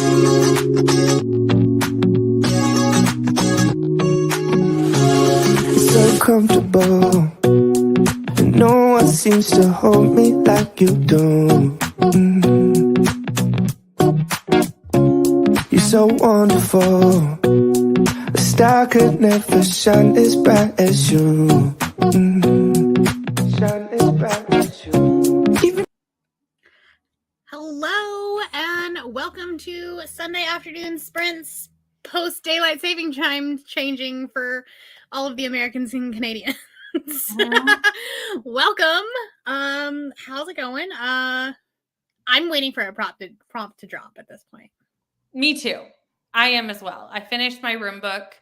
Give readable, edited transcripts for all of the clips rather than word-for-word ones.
So comfortable, and no one seems to hold me like you do. You're so wonderful. A star could never shine as bright as you. Shine as bright as you. Hello and welcome to Sunday afternoon sprints post daylight saving time changing for all of the Americans and Canadians. Welcome. How's it going? I'm waiting for a prompt to drop at this point. Me too. I am as well. I finished my room book.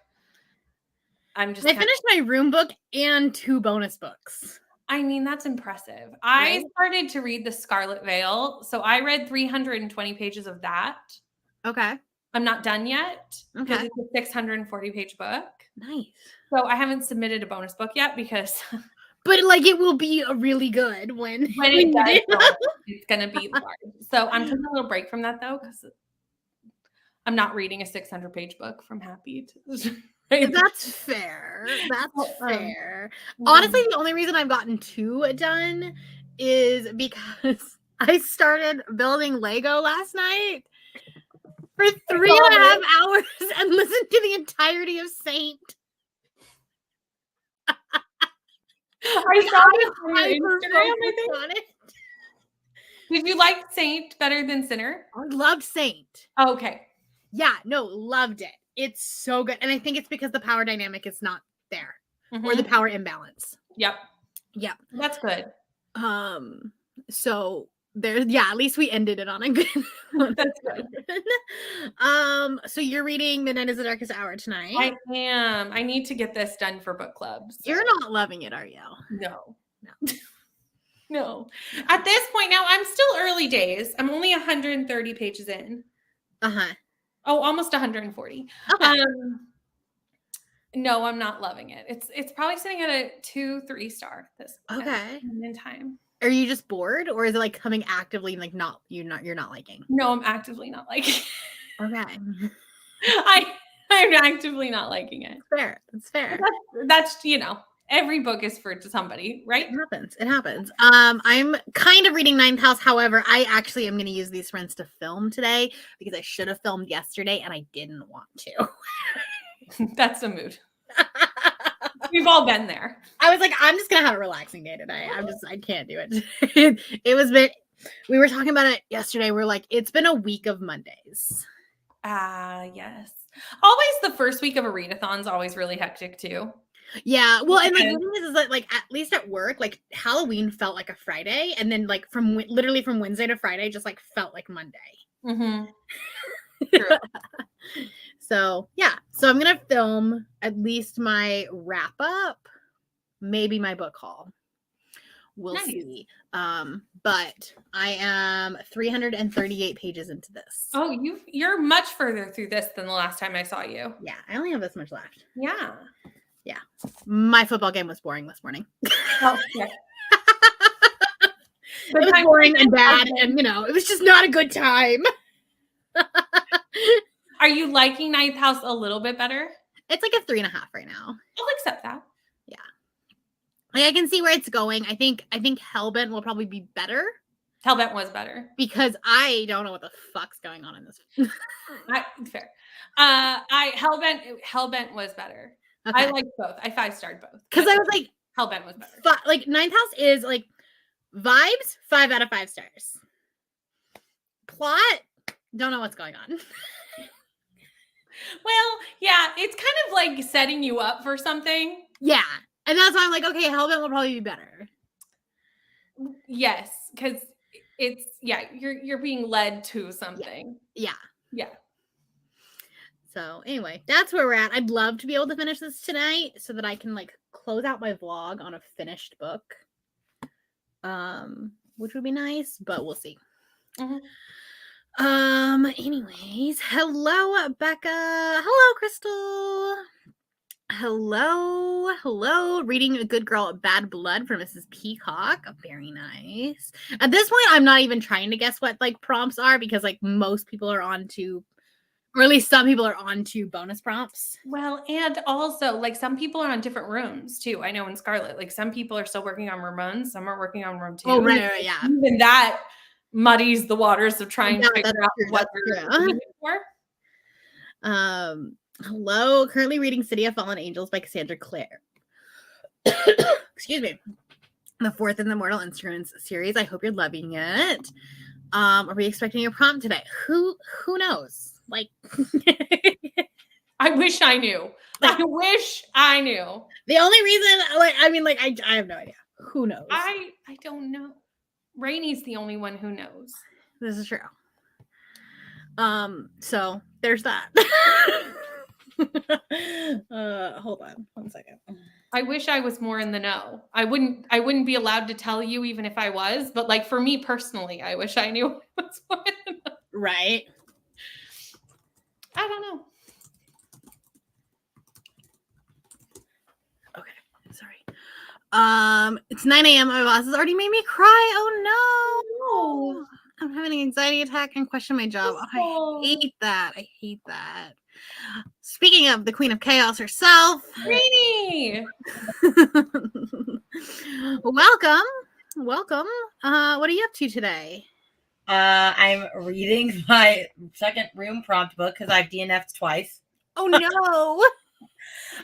I finished my room book and 2 bonus books. I mean, that's impressive. Right? I started to read The Scarlet Veil, so I read 320 pages of that. Okay. I'm not done yet because it's a 640-page book. Nice. So I haven't submitted a bonus book yet because... But, it will be really good when it does. It's going to be large. So I'm taking a little break from that, though, because I'm not reading a 600-page book from Happy to... That's fair. That's fair. Honestly, the only reason I've gotten 2 done is because I started building Lego last night for 3.5 hours and listened to the entirety of Saint. I saw it on your Instagram, I think. Did you like Saint better than Sinner? I loved Saint. Oh, okay. Yeah, no, loved it. It's so good. And I think it's because the power dynamic is not there. Or the power imbalance. Yep. That's good. So at least we ended it on a good one. That's good. So you're reading Midnight is the Darkest Hour tonight. I am. I need to get this done for book club. So. You're not loving it, are you? No. No. At this point now, I'm still early days. I'm only 130 pages in. Oh, almost 140. Okay. No, I'm not loving it. It's probably sitting at a 2-3 star this okay in time. Are you just bored, or is it coming actively you're not liking? No, I'm actively not liking it. Okay. I'm actively not liking it. Fair. That's fair. That's every book is for somebody, right? It happens. I'm kind of reading Ninth House. However, I actually am going to use these friends to film today because I should have filmed yesterday and I didn't want to. That's the mood. We've all been there. I was like, I'm just going to have a relaxing day today. I can't do it. We were talking about it yesterday. We're like, it's been a week of Mondays. Yes. Always the first week of a readathon is always really hectic too. Yeah, well, and the thing is that at least at work, Halloween felt like a Friday, and then from Wednesday to Friday just felt like Monday. True. So I'm gonna film at least my wrap up, maybe my book haul. We'll see. But I am 338 pages into this. Oh, you're much further through this than the last time I saw you. Yeah, I only have this much left. Yeah. My football game was boring this morning. Oh, yeah. It was boring and bad, and it was just not a good time. Are you liking Ninth House a little bit better? It's a 3.5 right now. I'll accept that. Yeah. I can see where it's going. I think Hellbent will probably be better. Hellbent was better. Because I don't know what the fuck's going on in this. Fair. Hellbent was better. Okay. I liked both. I 5-starred both. Because I was like, Hellbent was better. Ninth House is vibes, 5 out of 5 stars. Plot, don't know what's going on. Well, yeah, it's kind of setting you up for something. Yeah. And that's why I'm like, okay, Hellbent will probably be better. Yes, because you're being led to something. Yeah. So anyway, that's where we're at. I'd love to be able to finish this tonight so that I can close out my vlog on a finished book. Which would be nice, but we'll see. Anyways, hello, Becca. Hello, Crystal. Hello. Reading A Good Girl, Bad Blood for Mrs. Peacock. Very nice. At this point, I'm not even trying to guess what prompts are because most people are on to Or at least some people are on to bonus prompts. Well, and also like some people are on different rooms too. I know in Scarlet, like some people are still working on room 1, some are working on room 2. Oh, right, yeah. Even that muddies the waters of trying to figure out what they're looking for. Hello, currently reading City of Fallen Angels by Cassandra Clare. Excuse me. The 4th in the Mortal Instruments series. I hope you're loving it. Are we expecting a prompt today? Who knows? Like, I wish I knew. I wish I knew. The only reason, I have no idea. Who knows? I don't know. Rainy's the only one who knows. This is true. So there's that. Hold on 1 second. I wish I was more in the know. I wouldn't be allowed to tell you even if I was, but like for me personally, I wish I knew I was more in the know. Right. I don't know. Okay, sorry. It's 9 a.m. My boss has already made me cry. Oh no. I'm having an anxiety attack and question my job. Oh, I hate that. Speaking of the Queen of Chaos herself, Rainy. Welcome. What are you up to today? I'm reading my second room prompt book because I've DNF'd twice. Oh no.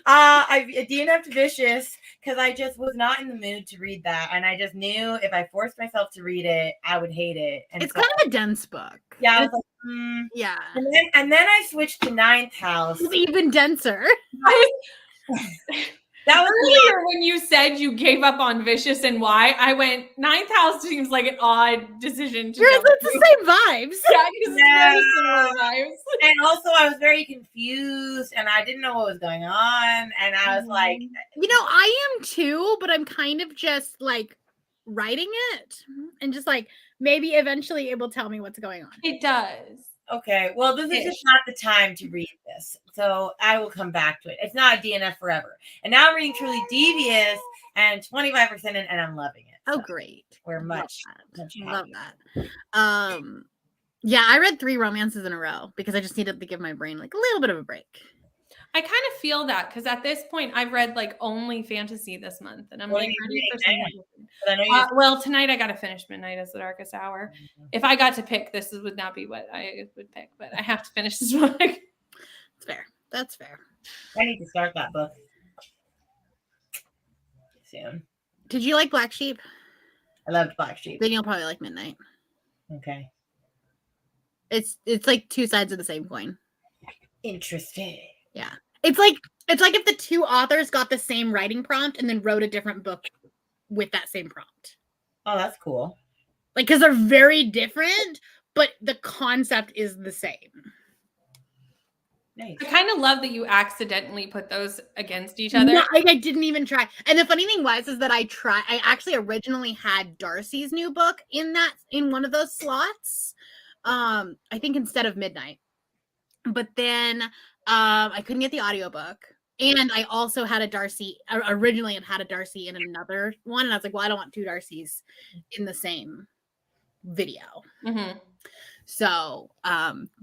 I've DNF'd Vicious because I just was not in the mood to read that, and I just knew if I forced myself to read it, I would hate it. And it's kind of a dense book. Yeah, I was like, yeah. And then I switched to Ninth House. It's even denser. That was earlier when you said you gave up on Vicious and why. I went, Ninth House seems like an odd decision to go it's the same vibes. Yeah, it's very similar vibes. And also I was very confused and I didn't know what was going on. And I was like, I am too, but I'm kind of just like writing it and just like maybe eventually it will tell me what's going on. It does. Okay, well, this is just not the time to read this, so I will come back to it. It's not a DNF forever. And now I'm reading Truly Devious, and 25% in, and I'm loving it. So. Oh, great. We're much love that. Yeah, I read 3 romances in a row because I just needed to give my brain like a little bit of a break. I kind of feel that because at this point I've read like only fantasy this month, and I'm ready for something. Well, tonight I got to finish Midnight is the Darkest Hour. Mm-hmm. If I got to pick, this would not be what I would pick, but I have to finish this book. It's fair. That's fair. I need to start that book soon. Did you like Black Sheep? I loved Black Sheep. Then you'll probably like Midnight. Okay. It's like 2 sides of the same coin. Interesting. Yeah. It's like if the 2 authors got the same writing prompt and then wrote a different book with that same prompt. Oh, that's cool. Like, because they're very different, but the concept is the same. Nice. I kind of love that you accidentally put those against each other. No, I didn't even try. And the funny thing is that I actually originally had Darcy's new book in one of those slots. I think instead of Midnight. But then I couldn't get the audiobook. And I also had originally had a Darcy in another one. And I was like, well, I don't want 2 Darcys in the same video. Mm-hmm. So,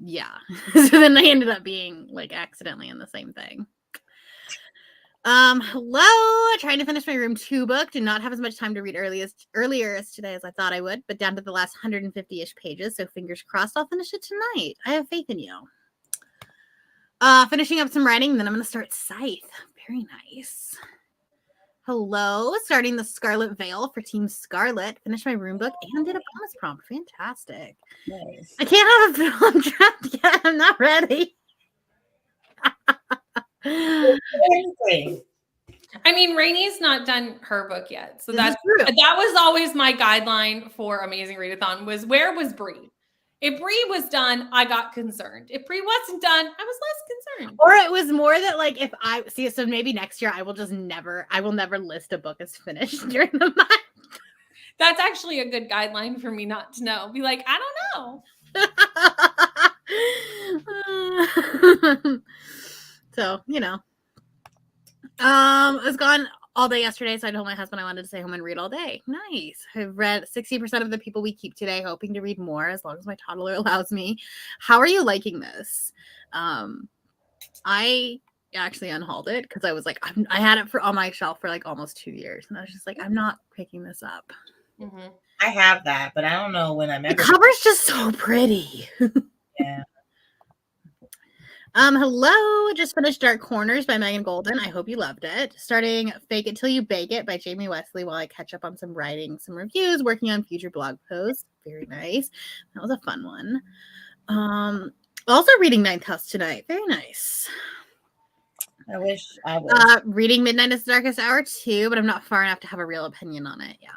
yeah. So then I ended up being like accidentally in the same thing. Hello. Trying to finish my room 2 book. Did not have as much time to read earlier as today as I thought I would, but down to the last 150-ish pages. So fingers crossed I'll finish it tonight. I have faith in you. Finishing up some writing, then I'm going to start Scythe. Very nice. Hello. Starting the Scarlet Veil for Team Scarlet. Finished my room book and did a bonus prompt. Fantastic. Nice. I can't have a film draft yet. I'm not ready. I mean, Rainy's not done her book yet. So that was always my guideline for Amazing Readathon was where was Bree? If Bree was done, I got concerned. If Bree wasn't done, I was less concerned. Or it was more that like if I see, so maybe next year I will never list a book as finished during the month. That's actually a good guideline for me not to know. Be like, I don't know. So, it's gone all day yesterday, so I told my husband I wanted to stay home and read all day. Nice. I've read 60% of The People We Keep today, hoping to read more as long as my toddler allows me. How are you liking this? I actually unhauled it because I was like, I had it on my shelf for like almost 2 years, and I was just like, I'm not picking this up. Mm-hmm. I have that, but I don't know when I'm ever. The cover's just so pretty. Yeah. Hello. Just finished Dark Corners by Megan Golden. I hope you loved it. Starting Fake It Till You Bake It by Jamie Wesley while I catch up on some writing, some reviews, working on future blog posts. Very nice. That was a fun one. Also reading Ninth House tonight. Very nice. I wish I was. Reading Midnight is the Darkest Hour too, but I'm not far enough to have a real opinion on it. Yeah.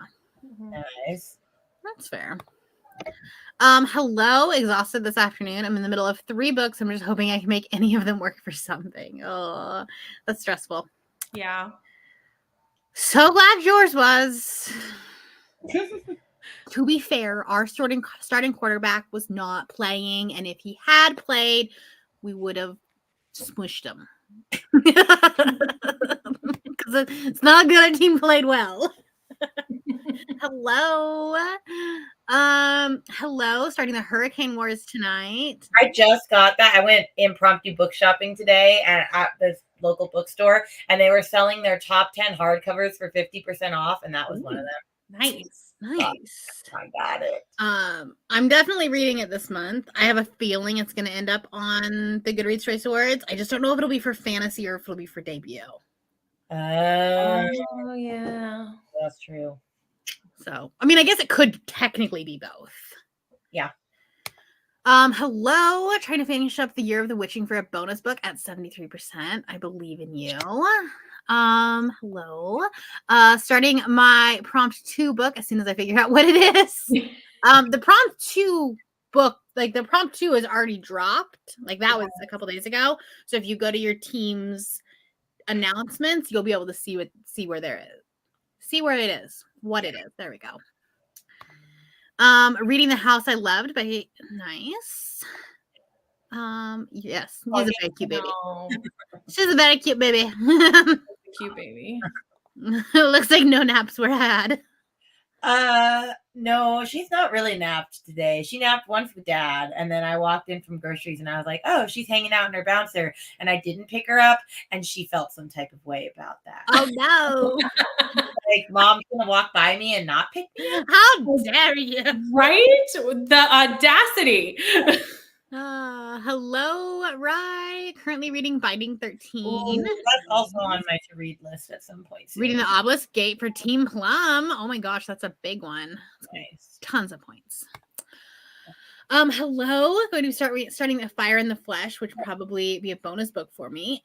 Nice. That's fair. Hello, exhausted this afternoon. I'm in the middle of 3 books. I'm just hoping I can make any of them work for something. Oh, that's stressful. Yeah. So glad yours was. To be fair, our starting quarterback was not playing, and if he had played, we would have smushed him. Because it's not good our team played well. Hello. Hello. Starting the Hurricane Wars tonight. I just got that. I went impromptu book shopping today at this local bookstore, and they were selling their top 10 hardcovers for 50% off, and that was one of them. Nice. Nice. I got it. I'm definitely reading it this month. I have a feeling it's going to end up on the Goodreads Choice Awards. I just don't know if it'll be for fantasy or if it'll be for debut. Oh, yeah. That's true. So, I mean, I guess it could technically be both. Yeah. Hello. Trying to finish up The Year of the Witching for a bonus book at 73%. I believe in you. Hello. Starting my prompt 2 book as soon as I figure out what it is. The prompt 2 book, like the prompt 2 is already dropped. Like that was a couple days ago. So if you go to your team's announcements, you'll be able to see where it is. What it is. There we go. Reading The House I Loved by Nice. Yes, he's a very cute baby. She's a very cute baby. Cute baby. Looks like no naps were had. No, she's not really napped today. She napped once with Dad, and then I walked in from groceries and I was like, oh, she's hanging out in her bouncer, and I didn't pick her up, and she felt some type of way about that. Oh no. Like, Mom's gonna walk by me and not pick me up? How dare you? Right? The audacity. Hello, Rye. Currently reading Binding 13. Ooh, that's also on my to-read list at some point soon. Reading The Obelisk Gate for Team Plum. Oh my gosh, that's a big one. Nice. Tons of points. Hello. Going to be starting The Fire in the Flesh, which will probably be a bonus book for me.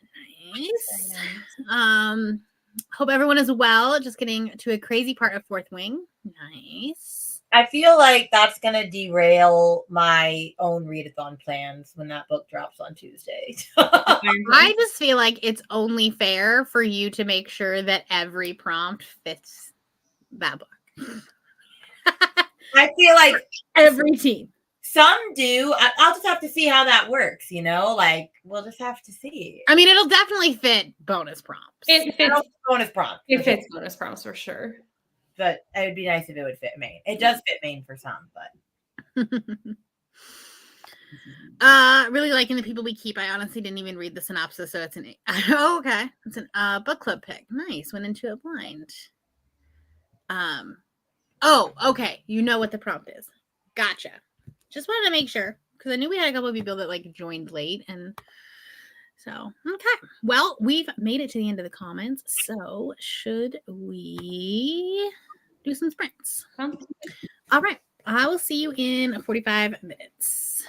Nice. Hope everyone is well. Just getting to a crazy part of Fourth Wing. Nice. I feel like that's going to derail my own readathon plans when that book drops on Tuesday. I just feel like it's only fair for you to make sure that every prompt fits that book. I feel like every team. Some do. I'll just have to see how that works, like we'll just have to see. I mean, it'll definitely fit bonus prompts. It fits bonus prompts. It fits bonus prompts for sure. But it would be nice if it would fit main. It does fit main for some, but really liking The People We Keep. I honestly didn't even read the synopsis, so it's an okay. It's an book club pick. Nice. Went into it blind. Oh, okay. You know what the prompt is. Gotcha. Just wanted to make sure because I knew we had a couple of people that joined late, and so okay. Well, we've made it to the end of the comments, so should we do some sprints? All right. I will see you in 45 minutes.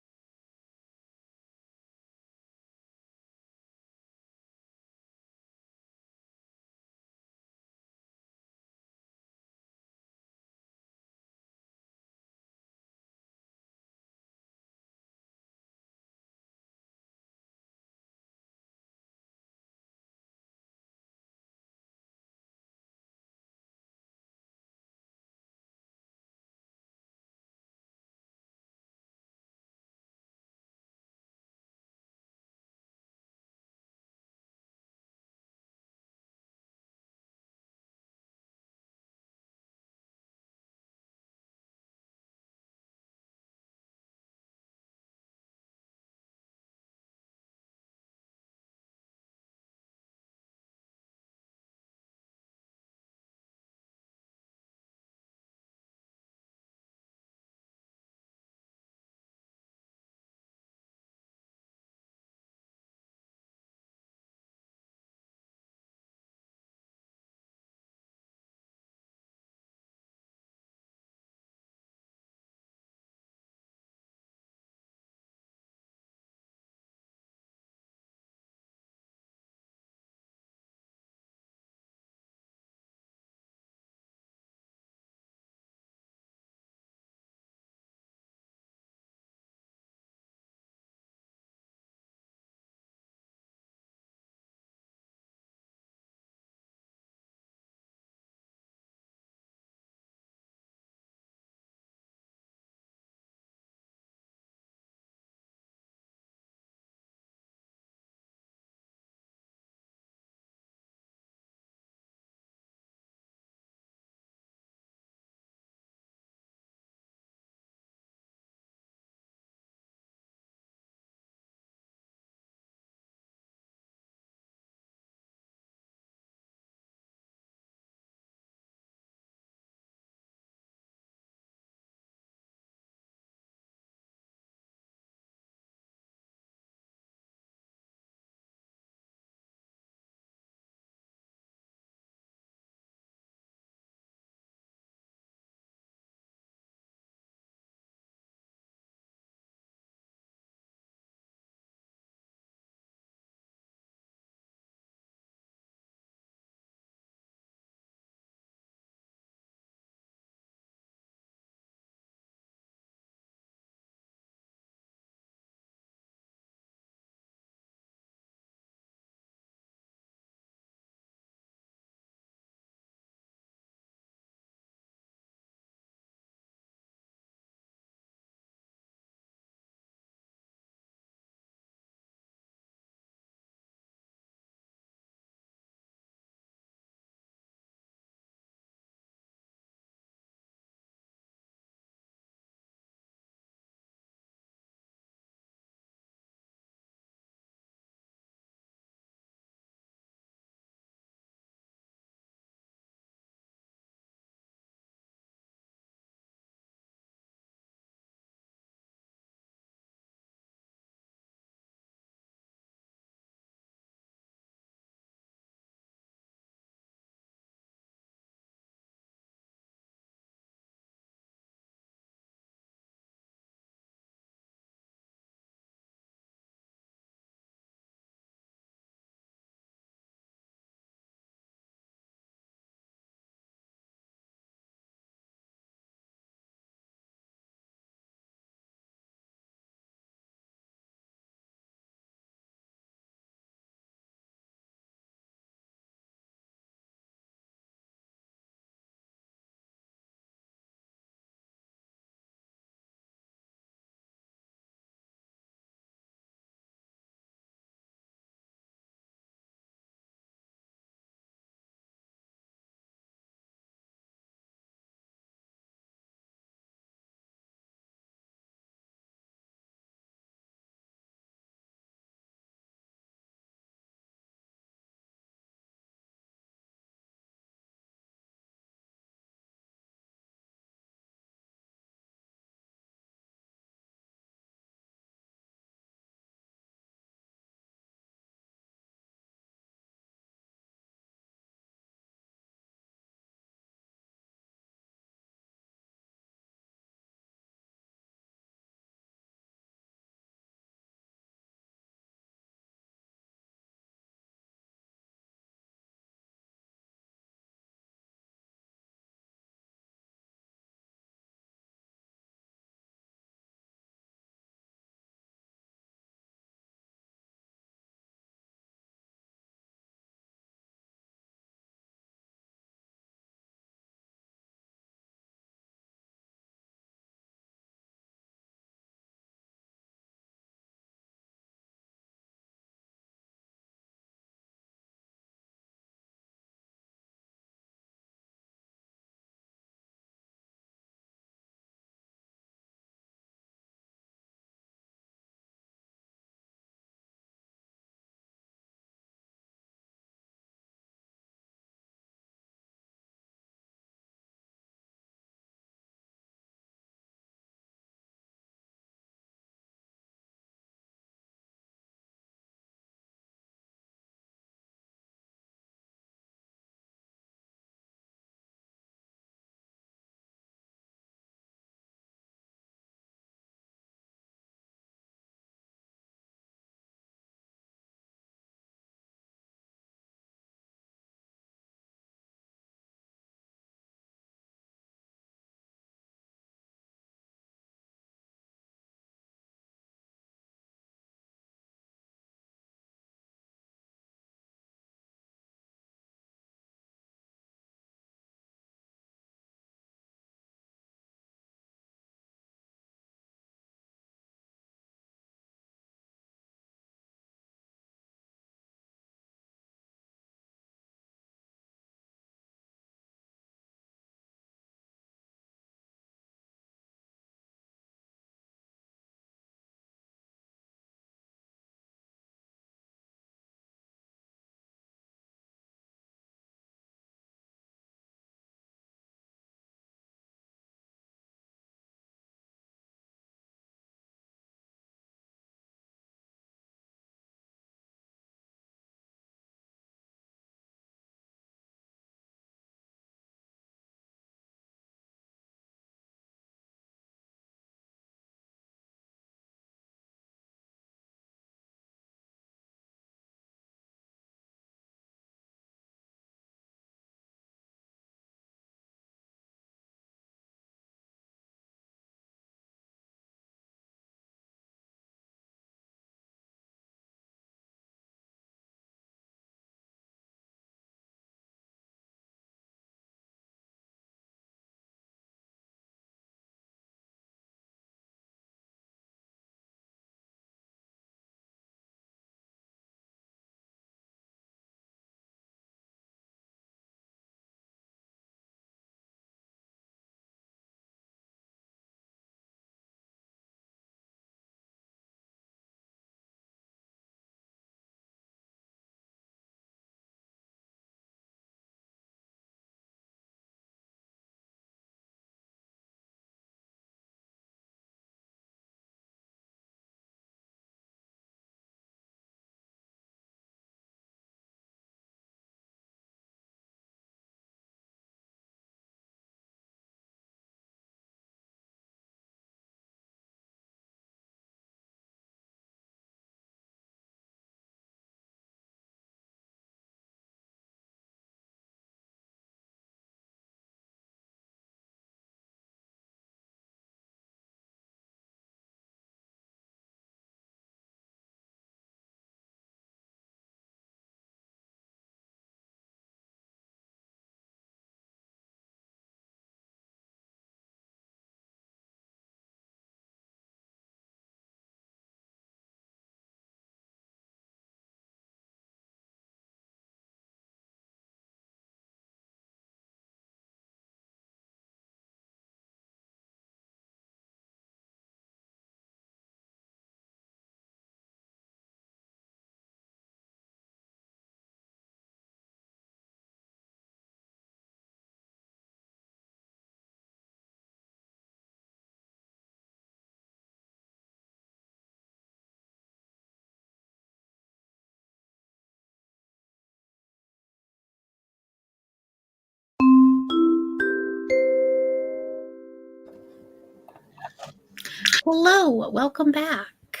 Hello, welcome back.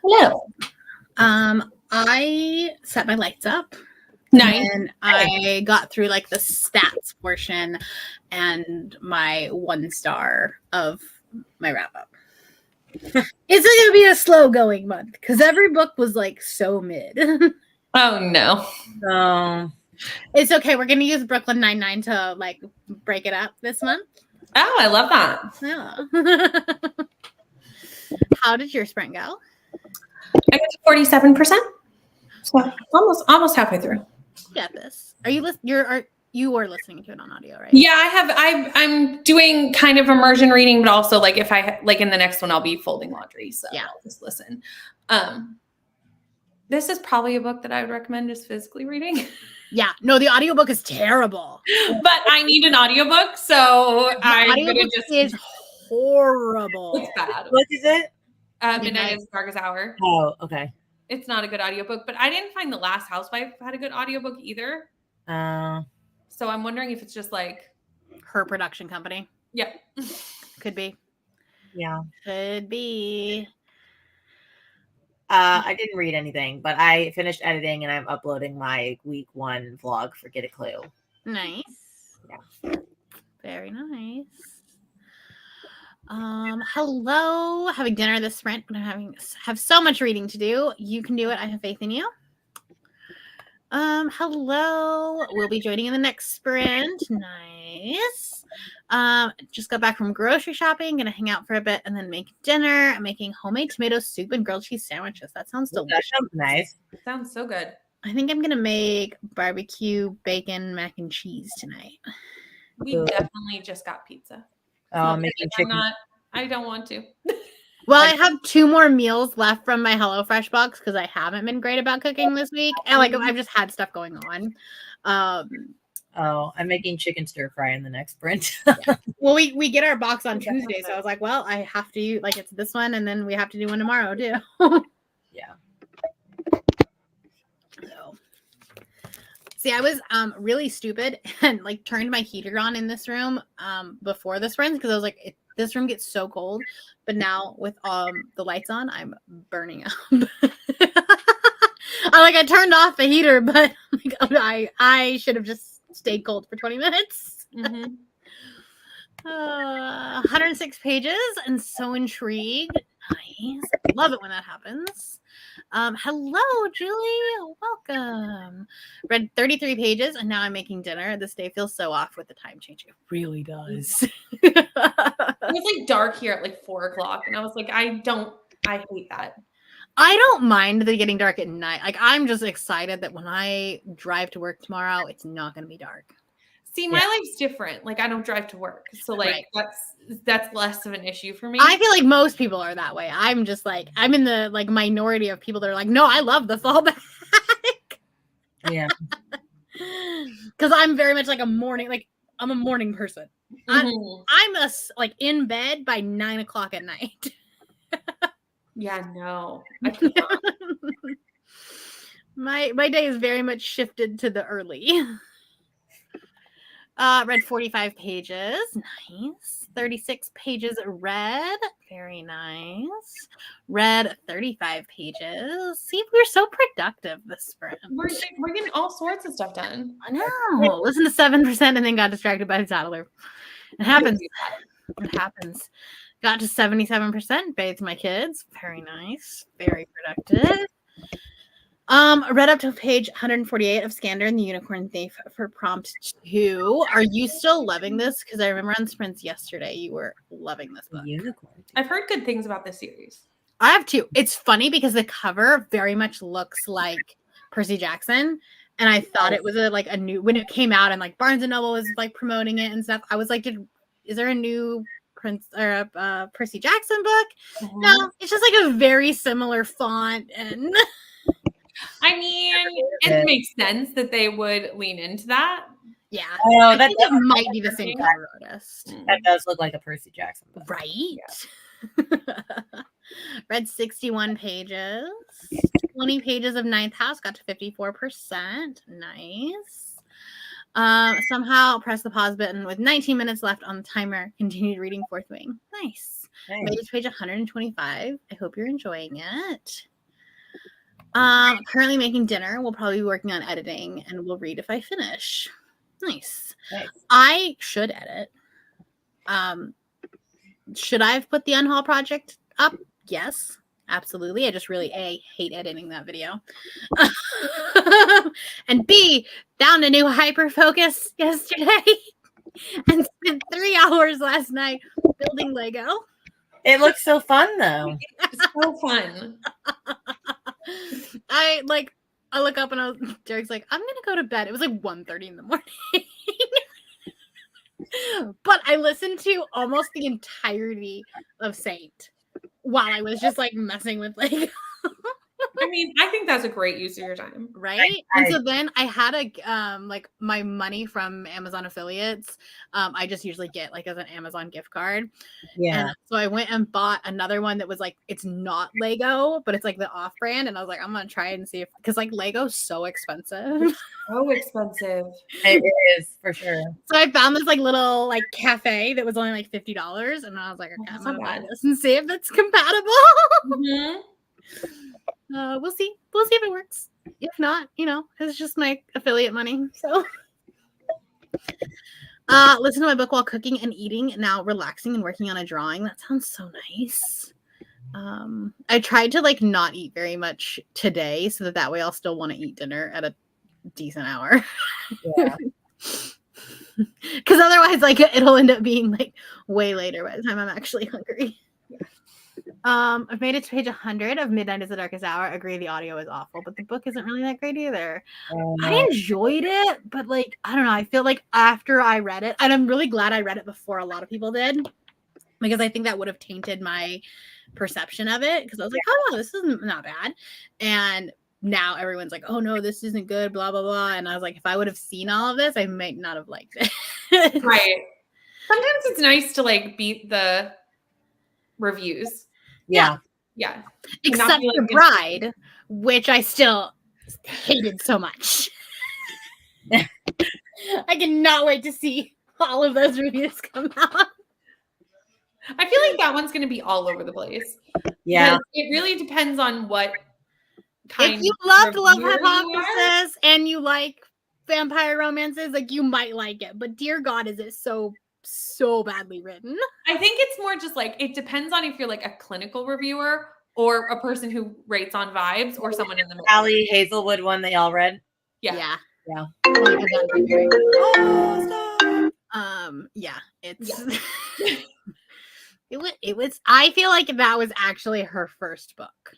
Hello. I set my lights up. Nice. And I got through like the stats portion and my 1 star of my wrap up. It's gonna be a slow going month because every book was like so mid. Oh no. It's okay. We're gonna use Brooklyn Nine-Nine to like break it up this month. Oh, I love that. Yeah. How did your sprint go? I got to 47%. So almost halfway through. Get this. Are you you are listening to it on audio, right? Yeah, I'm doing kind of immersion reading, but also like if I like in the next one, I'll be folding laundry. So yeah, I'll just listen. This is probably a book that I would recommend just physically reading. Yeah, no, the audiobook is terrible. But I need an audiobook, so I'm gonna just is horrible. It's bad. What is it? Midnight is the Darkest Hour. Oh, okay. It's not a good audiobook, but I didn't find The Last Housewife had a good audiobook either. So I'm wondering if it's just like her production company. Yeah. Could be. Yeah. Could be. I didn't read anything, but I finished editing and I'm uploading my week 1 vlog for Get a Clue. Nice. Yeah. Very nice. Hello. Having dinner this sprint, but I have so much reading to do. You can do it. I have faith in you. Hello. We'll be joining in the next sprint. Nice. Just got back from grocery shopping. Gonna hang out for a bit and then make dinner. I'm making homemade tomato soup and grilled cheese sandwiches. That sounds delicious. That sounds nice. Sounds so good. I think I'm gonna make barbecue bacon mac and cheese tonight. We definitely just got pizza. Making chicken. I don't want to. Well, I have 2 more meals left from my HelloFresh box because I haven't been great about cooking this week. And like I've just had stuff going on. I'm making chicken stir fry in the next sprint. Yeah. Well, we get our box on Tuesday, so I was like, well, I have to like it's this one, and then we have to do one tomorrow too. Yeah. So, see, I was really stupid and like turned my heater on in this room before the sprint because I was like, this room gets so cold. But now with the lights on, I'm burning up. I turned off the heater, but like, I should have just stayed cold for 20 minutes. Mm-hmm. 106 pages and so intrigued. Nice. Love it when that happens. Hello, Julie. Welcome. Read 33 pages and now I'm making dinner. This day feels so off with the time change. It really does. It was like dark here at like 4:00, and I was like, I hate that. I don't mind the getting dark at night. Like I'm just excited that when I drive to work tomorrow, it's not going to be dark. See, my life's different. Like I don't drive to work, so like that's less of an issue for me. I feel like most people are that way. I'm just like I'm in the like minority of people that are like, no, I love the fallback. Yeah. Because I'm very much like I'm a morning person. Mm-hmm. I'm like in bed by 9:00 at night. Yeah, no. I could not. My day is very much shifted to the early. Read 45 pages. Nice. 36 pages read. Very nice. Read 35 pages. See, we're so productive this sprint. We're getting all sorts of stuff done. I know. Listen to 7% and then got distracted by the toddler. It happens. It happens. Got to 77%. Bathed my kids. Very nice. Very productive. Read up to page 148 of Skander and the Unicorn Thief for prompt 2. Are you still loving this? Because I remember on sprints yesterday you were loving this book. Unicorn. I've heard good things about this series. I have too. It's funny because the cover very much looks like Percy Jackson. And I thought it was a new when it came out and like Barnes and Noble was like promoting it and stuff. I was like, is there a new Prince or a Percy Jackson book? Mm-hmm. No, it's just like a very similar font and I mean, it makes sense that they would lean into that. Yeah. Oh, that might be the same cover artist. That does look like a Percy Jackson book. Right? Yeah. Read 61 pages. 20 pages of Ninth House, got to 54%. Nice. Somehow press the pause button with 19 minutes left on the timer. Continued reading Fourth Wing. Nice. Nice. Made it to page 125. I hope you're enjoying it. Currently making dinner. We'll probably be working on editing, and we'll read if I finish. Nice. I should edit. Should I have put the Unhaul project up? Yes, absolutely. I just really hate editing that video. And B, found a new hyper focus yesterday and spent 3 hours last night building Lego. It looks so fun though. It's so fun. I look up and Derek's like, I'm gonna go to bed. It was like 1:30 in the morning. But I listened to almost the entirety of Saint while I was just like messing with Lego. I mean, I think that's a great use of your time. Right? And so then I had like my money from Amazon affiliates. I just usually get like as an Amazon gift card. Yeah. And so I went and bought another one that was like, it's not Lego, but it's like the off brand. And I was like, I'm gonna try it and see if, because like Lego's so expensive. So expensive. It is for sure. So I found this like little like cafe that was only like $50. And I was like, okay, I'm gonna buy this and see if it's compatible. Mm-hmm. We'll see. We'll see if it works. If not, it's just my affiliate money. So listen to my book while cooking and eating, now relaxing and working on a drawing. That sounds so nice. I tried to like not eat very much today so that way I'll still want to eat dinner at a decent hour. Yeah. Because otherwise like it'll end up being like way later by the time I'm actually hungry. I've made it to page 100 of Midnight is the Darkest Hour. I agree the audio is awful, but the book isn't really that great either. I enjoyed it, but like, I don't know. I feel like after I read it, and I'm really glad I read it before a lot of people did, because I think that would have tainted my perception of it, because I was like, oh, this isn't not bad. And now everyone's like, oh no, this isn't good, blah, blah, blah. And I was like, if I would have seen all of this, I might not have liked it. Right. Sometimes it's nice to like beat the reviews. Yeah. Except like for Bride, which I still hated so much. I cannot wait to see all of those reviews come out. I feel like that one's going to be all over the place. Yeah. It really depends on what kind. If you loved Love Hypothesis and you like vampire romances, like you might like it. But dear God, is it so badly written? I think it's more just like, it depends on if you're like a clinical reviewer or a person who rates on vibes or someone in the middle. Allie Hazelwood one that y'all read. Yeah. Yeah. It's it was I feel like that was actually her first book.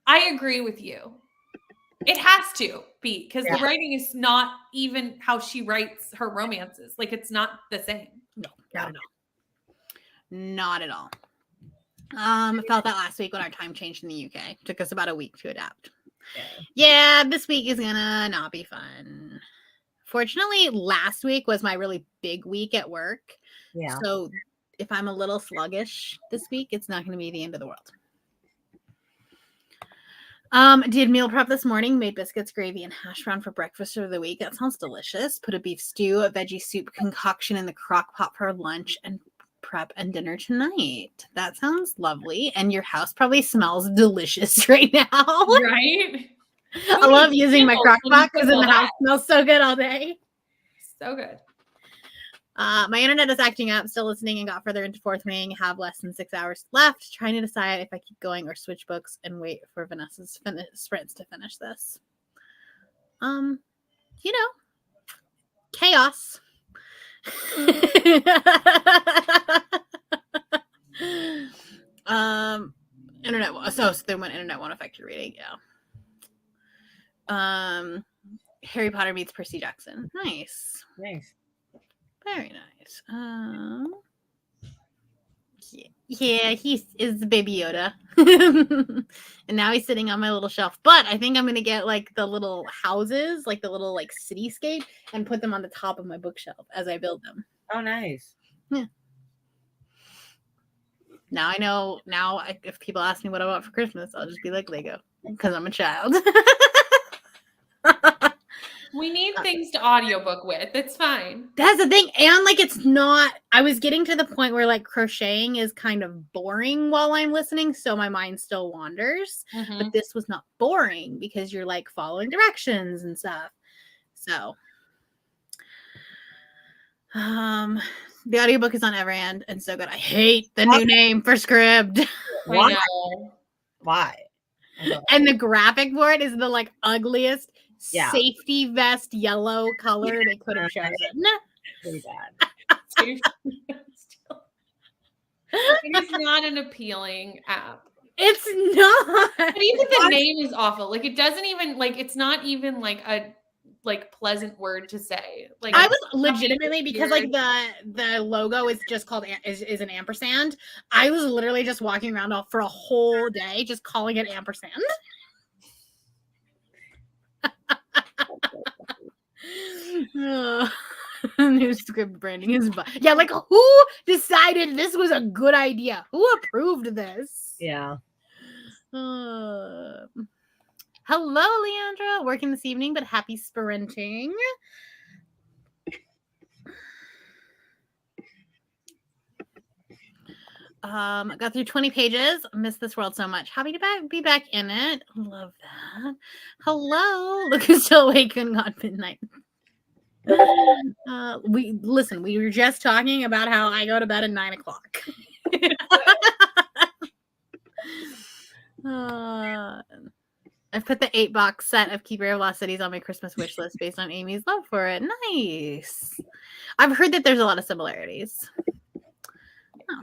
I agree with you. It has to be, because the writing is not even how she writes her romances. Like, it's not the same. No, not at all. Not at all. I felt that last week when our time changed in the UK. It took us about a week to adapt. Yeah, this week is gonna not be fun. Fortunately, last week was my really big week at work. Yeah. So if I'm a little sluggish this week, it's not going to be the end of the world. Did meal prep this morning. Made biscuits, gravy, and hash brown for breakfast of the week. That sounds delicious. Put a beef stew, a veggie soup concoction in the crock pot for lunch and prep and dinner tonight. That sounds lovely. And your house probably smells delicious right now. Right? I love using my crock pot because the house smells so good all day. So good. My internet is acting up. Still listening and got further into Fourth Wing. Have less than 6 hours left. Trying to decide if I keep going or switch books and wait for Vanessa's sprints to finish this. Chaos. Internet. So then when internet won't affect your reading. Yeah. Harry Potter meets Percy Jackson. Nice. Very nice. Yeah, he is the baby Yoda. And now he's sitting on my little shelf. But I think I'm going to get like the little houses, like the little like cityscape, and put them on the top of my bookshelf as I build them. Oh, nice. Yeah. Now I know, if people ask me what I want for Christmas, I'll just be like Lego because I'm a child. We need things to audiobook with. It's fine. That's the thing. And like, it's not, I was getting to the point where like crocheting is kind of boring while I'm listening. So my mind still wanders. But this was not boring because you're like following directions and stuff. So, the audiobook is on Everand and so good. I hate the new name for Scribd. Why? Why? And the graphic for it is the like ugliest safety vest yellow color they could have chosen. Pretty bad. It is not an appealing app. It's not. But even the name is awful. Like it doesn't even like it's not even like a like pleasant word to say. Like I was legitimately because like the logo is just called is an ampersand. I was literally just walking around for a whole day just calling it ampersand. New Scribd branding is like who decided this was a good idea? Who approved this? Yeah. Hello, Leandra. Working this evening, but happy sprinting. Got through 20 pages. Missed this world so much. Happy to be back in it. Love that. Hello. Look who's still awake and got midnight. We were just talking about how I go to bed at 9 o'clock. I've put the 8-box set of Keeper of Lost Cities on my Christmas wish list based on Amy's love for it. Nice. I've heard that there's a lot of similarities.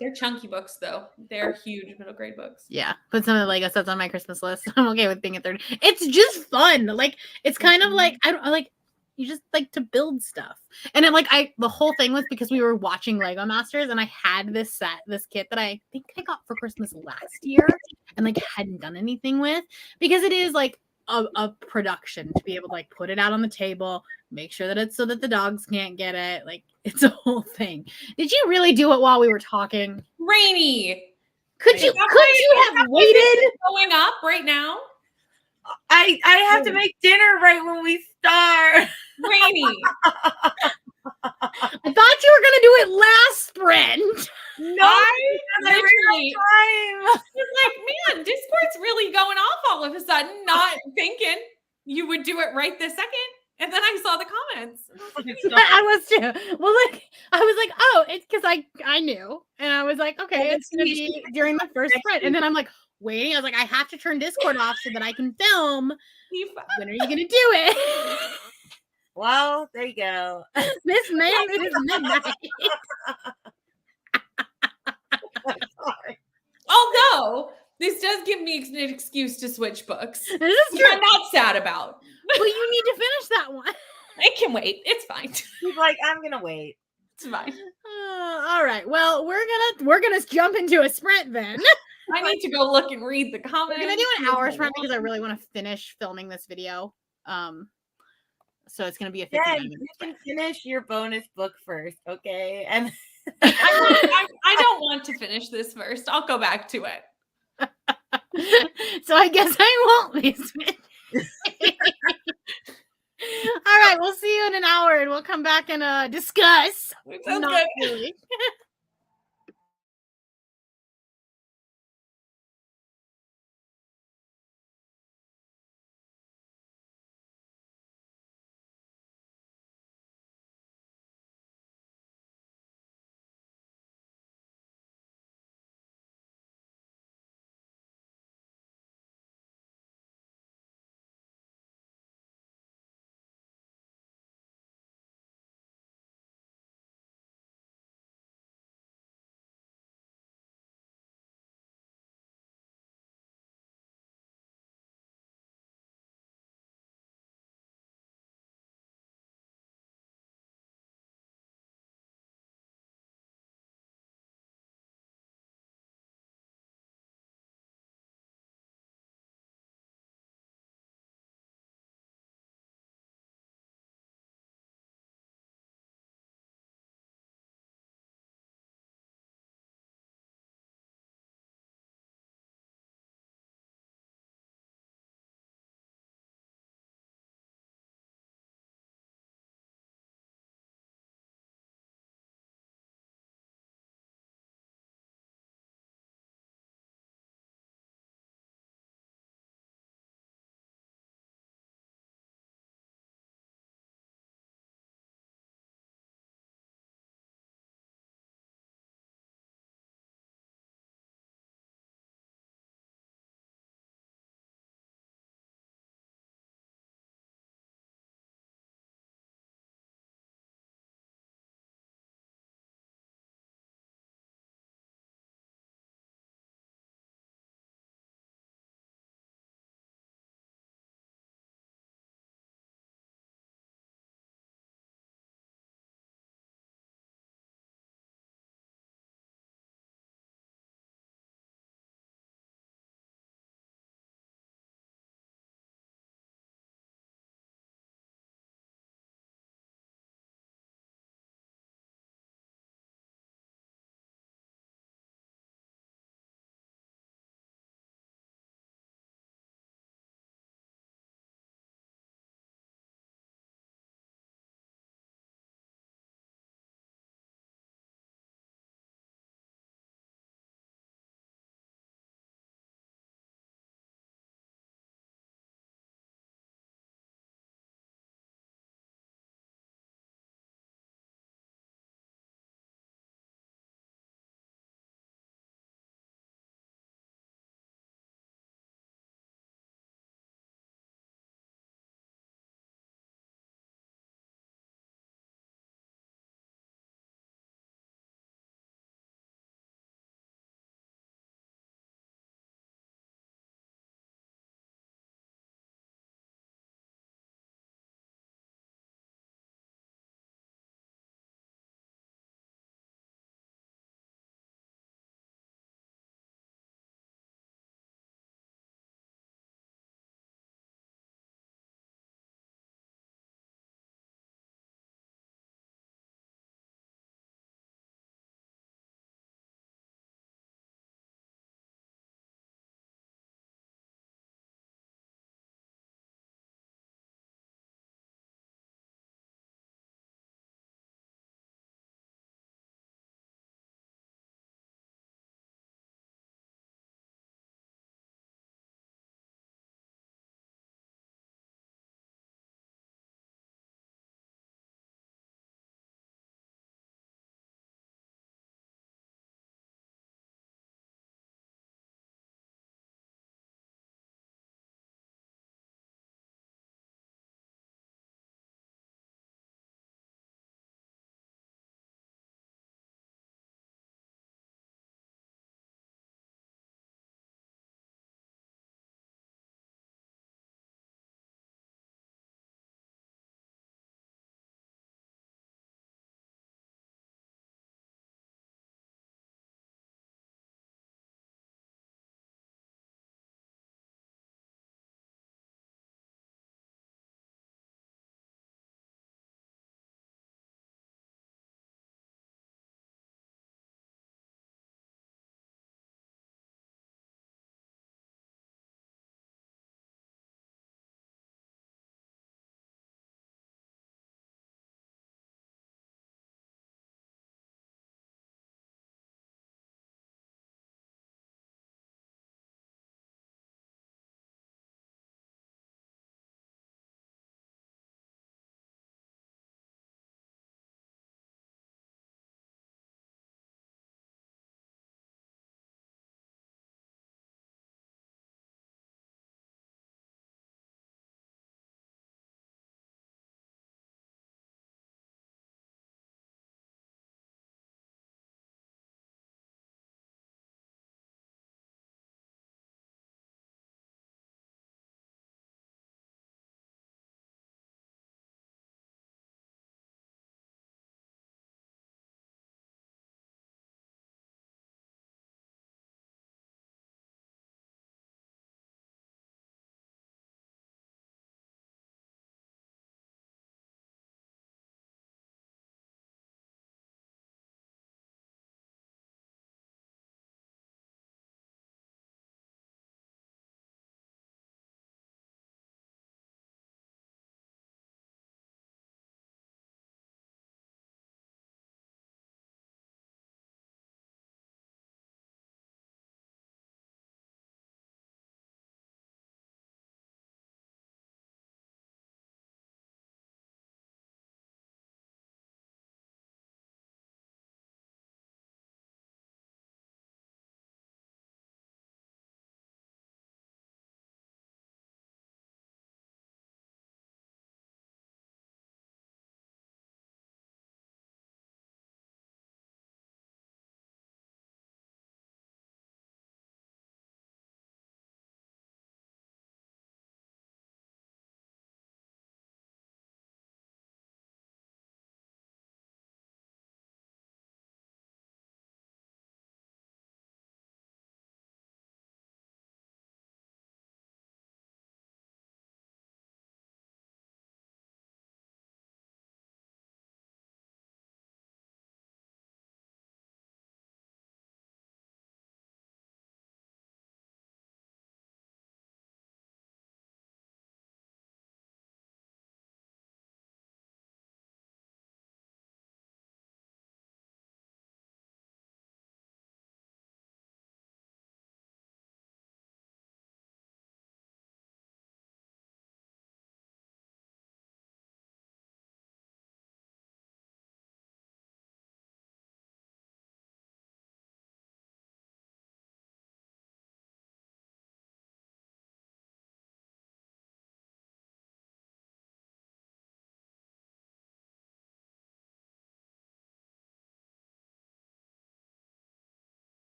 They're chunky books, though. They're huge middle grade books. Yeah, put some of the Lego sets on my Christmas list. I'm okay with being a third. It's just fun. Like it's kind of like I don't like. You just like to build stuff, and then the whole thing was because we were watching Lego Masters, and I had this kit that I think I got for Christmas last year, and like hadn't done anything with because it is like a production to be able to like put it out on the table, make sure that it's so that the dogs can't get it. Like it's a whole thing. Did you really do it while we were talking? Rainy. Could you have waited? Going up right now. I have to make dinner right when we start. Rainy. I thought you were gonna do it last sprint. No, I literally was like, man, Discord's really going off all of a sudden, not thinking you would do it right this second. And then I saw the comments. I was too. Well, like I was like, oh, it's because I knew, and I was like, okay, it's gonna be during the first sprint, and then I'm like waiting. I was like, I have to turn Discord off so that I can film. When are you gonna do it? Well, there you go. Miss Ma'am, it is midnight. Although this does give me an excuse to switch books. This is true. I'm not sad about. But you need to finish that one. It can wait. It's fine. He's like, I'm gonna wait. It's fine. All right. Well, we're gonna jump into a sprint then. I need to go look and read the comments. We're gonna do an hour sprint because I really want to finish filming this video. So it's gonna be a 59 minute sprint. You can finish your bonus book first, okay? And I don't want to finish this first. I'll go back to it. So I guess I won't be switching. All right, we'll see you in an hour and we'll come back and discuss. Sounds good. Really.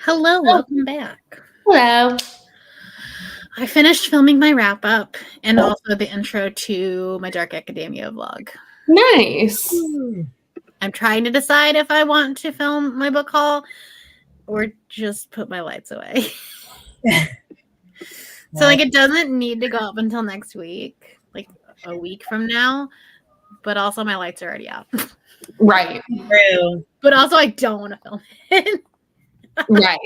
Hello, welcome back. Hello. I finished filming my wrap up and also the intro to my Dark Academia vlog. Nice. I'm trying to decide if I want to film my book haul or just put my lights away. So like it doesn't need to go up until next week, like a week from now, but also my lights are already out. Right. True. But also I don't want to film it. Right.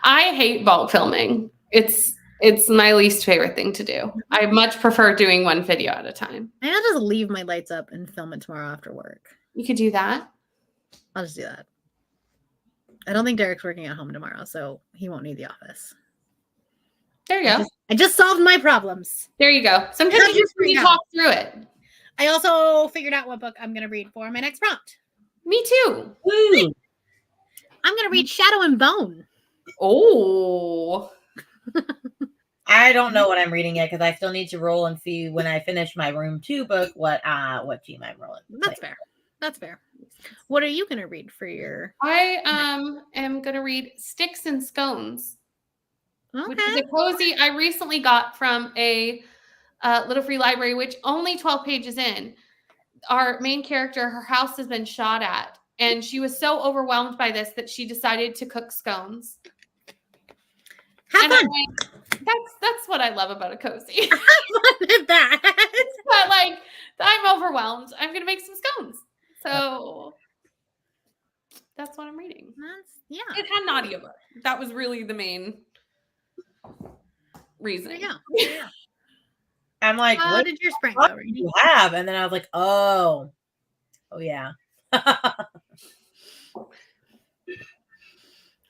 I hate bulk filming. It's my least favorite thing to do. I much prefer doing one video at a time. Maybe I'll just leave my lights up and film it tomorrow after work. You could do that. I'll just do that. I don't think Derek's working at home tomorrow, so he won't need the office. There you go. I just solved my problems. There you go. Sometimes you just need to talk through it. I also figured out what book I'm going to read for my next prompt. Me too. Woo. I'm going to read Shadow and Bone. Oh. I don't know what I'm reading yet because I still need to roll and see when I finish my Room 2 book what team I'm rolling. That's fair. That's fair. What are you going to read for your... I am going to read Sticks and Scones. Okay. Which is a cozy I recently got from a Little Free Library, which only 12 pages in. Our main character, her house has been shot at, and she was so overwhelmed by this that she decided to cook scones. Have fun. That's what I love about a cozy. Have fun with that. But like, I'm overwhelmed. I'm gonna make some scones. So that's what I'm reading. Yeah. It had an audiobook. That was really the main reason. Yeah. I'm like, how what did your sprint do go? you have? And then I was like, oh yeah.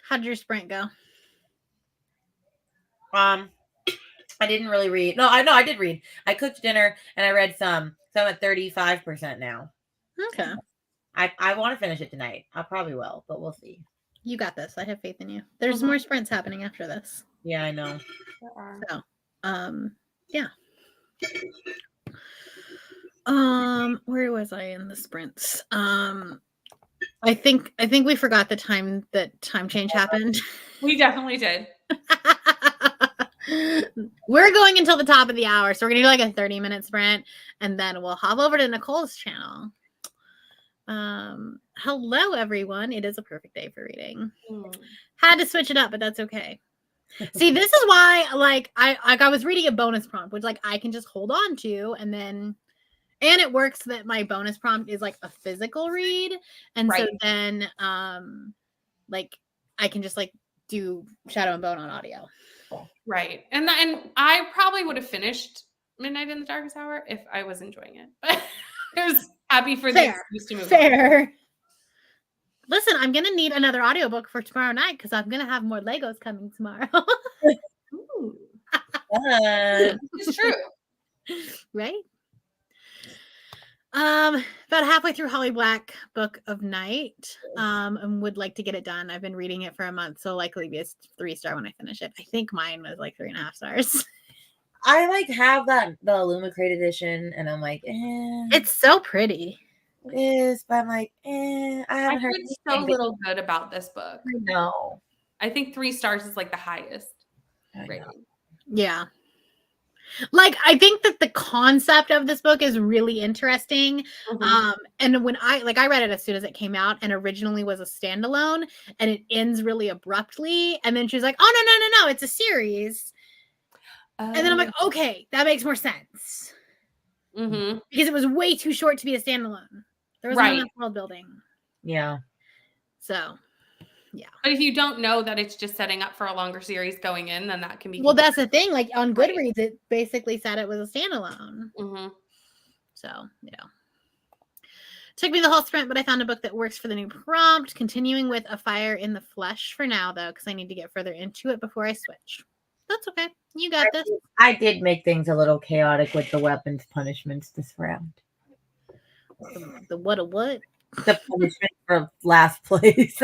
How'd your sprint go? I didn't really read. No, I did read. I cooked dinner and I read some. So I'm at 35% now. Okay. I want to finish it tonight. I probably will, but we'll see. You got this. I have faith in you. There's more sprints happening after this. Yeah, I know. So, yeah. Where was I in the sprints? I think we forgot the time that time change happened. We definitely did. We're going until the top of the hour, so we're gonna do like a 30-minute sprint, and then we'll hop over to Nicole's channel. Hello everyone. It is a perfect day for reading. Had to switch it up, but that's okay. See, this is why like I was reading a bonus prompt, which like I can just hold on to, and it works that my bonus prompt is like a physical read, and so then like I can just like do Shadow and Bone on audio. Right. And I probably would have finished Midnight in the Darkest Hour if I was enjoying it. But I was happy for the excuse to move on. Fair. Listen, I'm going to need another audiobook for tomorrow night because I'm going to have more Legos coming tomorrow. Ooh. It's true. Right? About halfway through Holly Black Book of Night, and would like to get it done. I've been reading it for a month, so likely be a 3-star when I finish it. I think mine was like 3.5 stars. I like have the Illumicrate edition, and I'm like, It's so pretty. It is, but I'm like, I haven't heard so little good about this book. I know. I think 3 stars is like the highest rating. Yeah. Like, I think that the concept of this book is really interesting. And when I read it as soon as it came out, and originally was a standalone, and it ends really abruptly. And then she was like, oh, no, it's a series. And then I'm like, okay, that makes more sense. Because it was way too short to be a standalone. There was not enough world building. Yeah. So, yeah. But if you don't know that it's just setting up for a longer series going in, then that can be... Well, that's the thing. Like, on Goodreads, it basically said it was a standalone. So, yeah. Took me the whole sprint, but I found a book that works for the new prompt. Continuing with A Fire in the Flesh for now, though, because I need to get further into it before I switch. That's okay. You got this. I did make things a little chaotic with the weapons punishments this round. The what? The punishment for last place.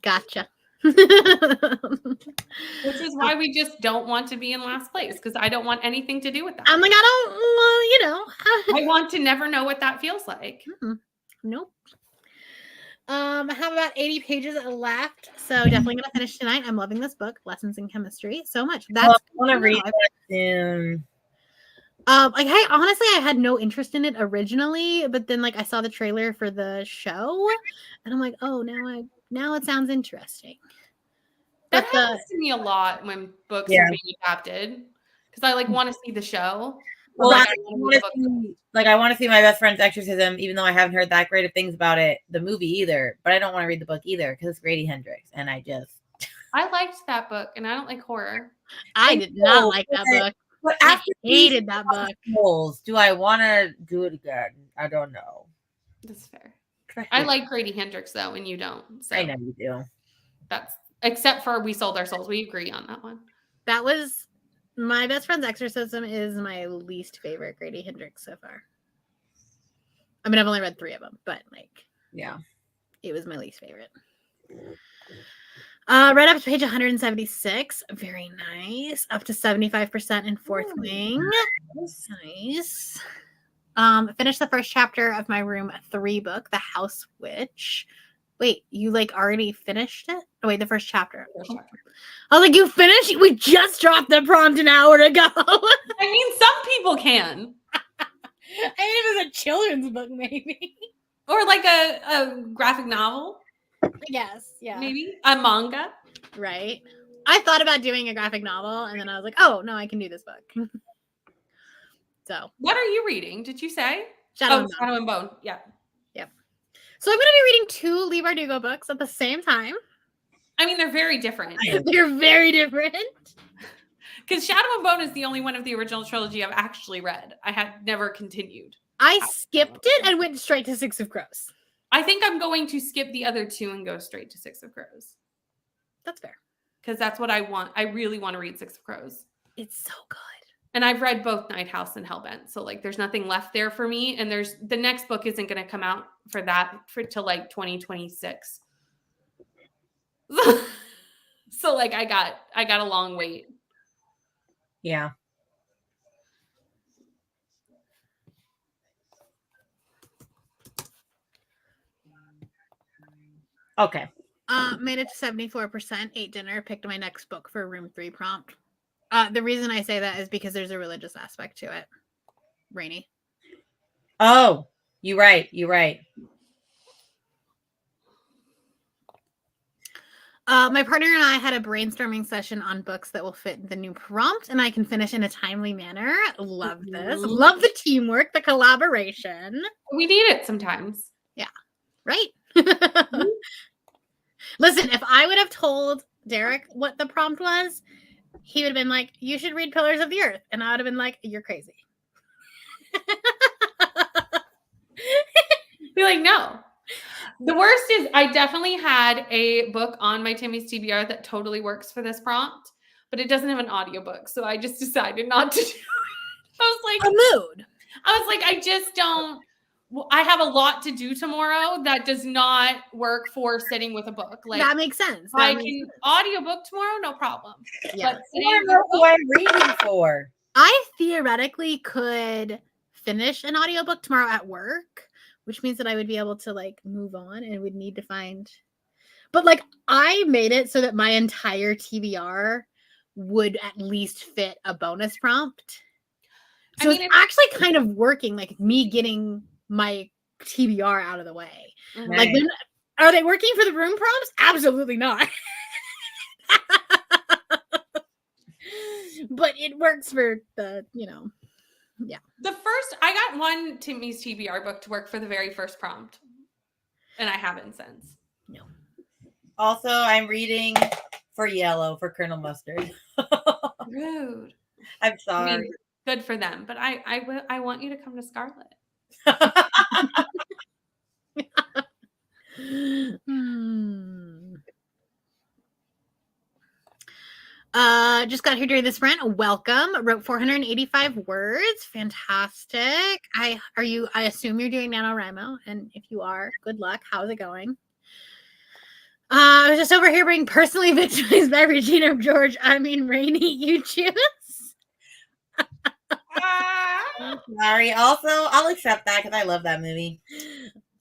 Gotcha. Which is why we just don't want to be in last place, because I don't want anything to do with that. I'm like, I don't, I want to never know what that feels like. Nope. I have about 80 pages left, so definitely gonna finish tonight. I'm loving this book, Lessons in Chemistry, so much. That's I want to read that soon. Like I had no interest in it originally, but then like I saw the trailer for the show, and I'm like, oh, now it sounds interesting. That happens to me a lot when books are being adapted, because I like want to see the show. Well, I want to see My Best Friend's Exorcism, even though I haven't heard that great of things about it, the movie either. But I don't want to read the book either because it's Grady Hendrix, and I liked that book, and I don't like horror. I did not like that book. But I hated that book. Do I want to do it again? I don't know. That's fair. I like Grady Hendrix though, and you don't. So I know you do. That's except for We Sold Our Souls. We agree on that one. That was My Best Friend's Exorcism is my least favorite Grady Hendrix so far. I mean, I've only read 3 of them, but like, yeah, it was my least favorite. Right up to page 176. Very nice. Up to 75% in Fourth Wing. Nice. Finished the first chapter of my Room 3 book, The House Witch. Wait, you like already finished it? Oh, wait, the first chapter. I was like, you finished? We just dropped the prompt an hour ago. I mean, some people can. I mean, it was a children's book, maybe. Or like a graphic novel. Yes, yeah. Maybe a manga. Right. I thought about doing a graphic novel, and then I was like, oh, no, I can do this book. So. What are you reading? Did you say? Shadow and Bone. Yeah. Yep. So I'm going to be reading 2 Leigh Bardugo books at the same time. I mean, they're very different. They're very different. Because Shadow and Bone is the only one of the original trilogy I've actually read. I had never continued. I skipped it and went straight to Six of Crows. I think I'm going to skip the other 2 and go straight to Six of Crows. That's fair. Because that's what I want. I really want to read Six of Crows. It's so good. And I've read both Night House and Hellbent. So like there's nothing left there for me. And there's the next book isn't going to come out till like 2026. So like I got a long wait. Yeah. Okay. Made it to 74%, ate dinner, picked my next book for Room 3 prompt. The reason I say that is because there's a religious aspect to it. Rainy. Oh, you're right. My partner and I had a brainstorming session on books that will fit the new prompt, and I can finish in a timely manner. Love this. Love the teamwork, the collaboration. We need it sometimes. Yeah. Right. Listen, if I would have told Derek what the prompt was, he would have been like, you should read Pillars of the Earth. And I would have been like, you're crazy. Be like, no. The worst is I definitely had a book on my Timmy's TBR that totally works for this prompt, but it doesn't have an audiobook. So I just decided not to do it. I was like, a mood. I was like, I just don't. I have a lot to do tomorrow that does not work for sitting with a book. Like that makes sense. I can audiobook tomorrow, no problem. Yeah. But I don't know who I'm reading for. I theoretically could finish an audiobook tomorrow at work, which means that I would be able to like move on and would need to find. But like I made it so that my entire TBR would at least fit a bonus prompt. So it's actually kind of working, like me getting my TBR out of the way. Mm-hmm. Like, are they working for the room prompts? Absolutely not. But it works for the, yeah. I got one Timmy's TBR book to work for the very first prompt, and I haven't since. No. Also, I'm reading for Yellow for Colonel Mustard. Rude. I'm sorry. I mean, good for them, but I want you to come to Scarlet. Just got here during the sprint. Welcome. Wrote 485 words. Fantastic. I assume you're doing NaNoWriMo, and if you are, good luck. How's it going? I was just over here being personally victimized by Regina George. I mean, Rainy, you choose. Sorry. Also, I'll accept that because I love that movie.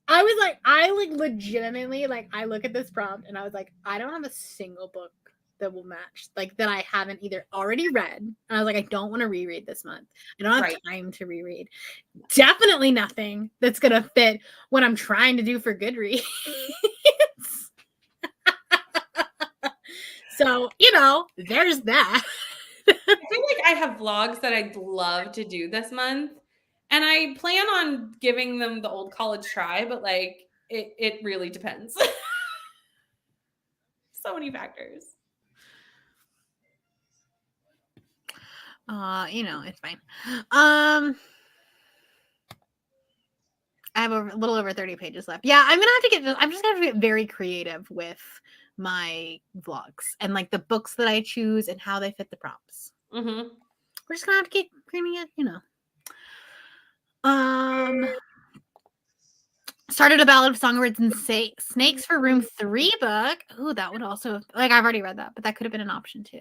I was like, I legitimately, like, I look at this prompt and I was like, I don't have a single book that will match, like, that I haven't either already read. And I was like, I don't want to reread this month. I don't have time to reread. Definitely nothing that's going to fit what I'm trying to do for Goodreads. So, there's that. I feel like I have vlogs that I'd love to do this month. And I plan on giving them the old college try, but like it really depends. So many factors. It's fine. I have a little over 30 pages left. Yeah, I'm just gonna have to get very creative with my vlogs and like the books that I choose and how they fit the prompts. Mm-hmm. We're just gonna have to keep creaming it, Started a Ballad of Songbirds and Snakes for Room 3 book. Ooh, that would also, like, I've already read that, but that could have been an option too.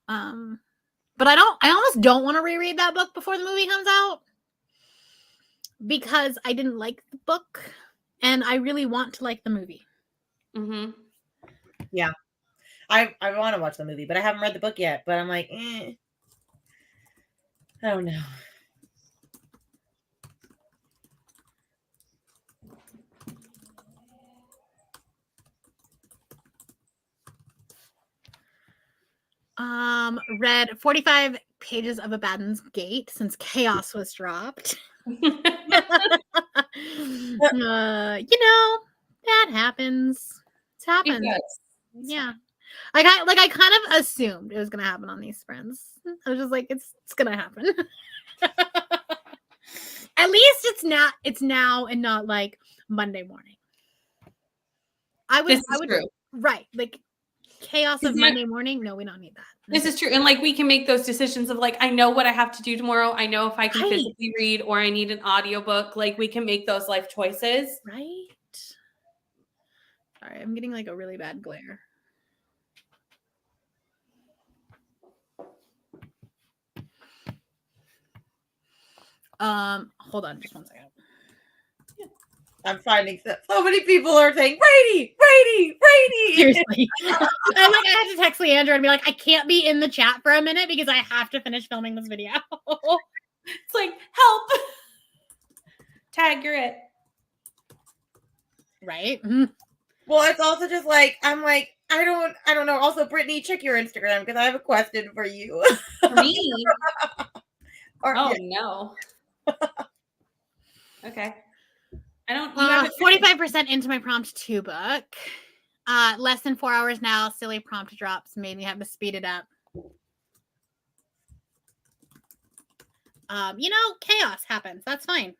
But I almost don't want to reread that book before the movie comes out because I didn't like the book and I really want to like the movie. Mm-hmm. Yeah. I want to watch the movie, but I haven't read the book yet. But I'm like, I don't know. Read 45 pages of Abaddon's Gate since Chaos was dropped. That happens. It's happened. Yeah. I kind of assumed it was gonna happen on these sprints. I was just like, it's gonna happen. At least it's now and not like Monday morning. I would true. Right. Like chaos of Monday morning. No, we don't need that. This is true. And like we can make those decisions of like, I know what I have to do tomorrow. I know if I can physically read or I need an audiobook. Like we can make those life choices. Right. Sorry, I'm getting like a really bad glare. Hold on just one second. I'm finding that so many people are saying, Brady. Seriously. I had to text Leandra and be like, I can't be in the chat for a minute because I have to finish filming this video. It's like, help. Tag, you're it. Right? Well, it's also just like, I'm like, I don't know. Also, Brittany, check your Instagram because I have a question for you. For me? No. Okay. I don't. 45% into my prompt 2 book. Less than 4 hours now. Silly prompt drops made me have to speed it up. Chaos happens. That's fine.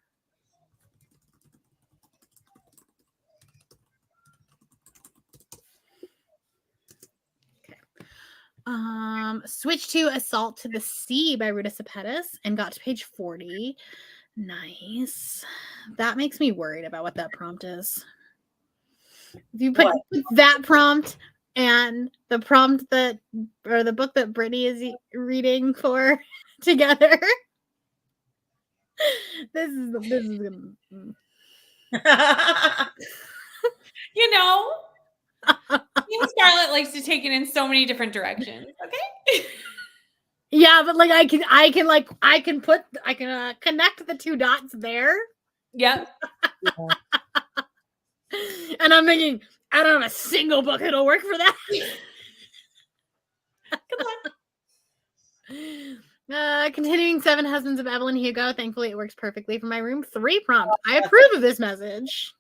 Okay. Switch to Assault to the Sea by Ruta Sepetys and got to page 40. Nice. That makes me worried about what that prompt is. If you put that prompt and the prompt or the book that Brittany is reading for together, this is gonna. Team Scarlet likes to take it in so many different directions. Okay. Yeah, but like I can connect the 2 dots there. Yep. And I'm thinking, I don't have a single book that'll work for that. Come on. Continuing 7 Husbands of Evelyn Hugo. Thankfully, it works perfectly for my room 3 prompt. I approve of this message.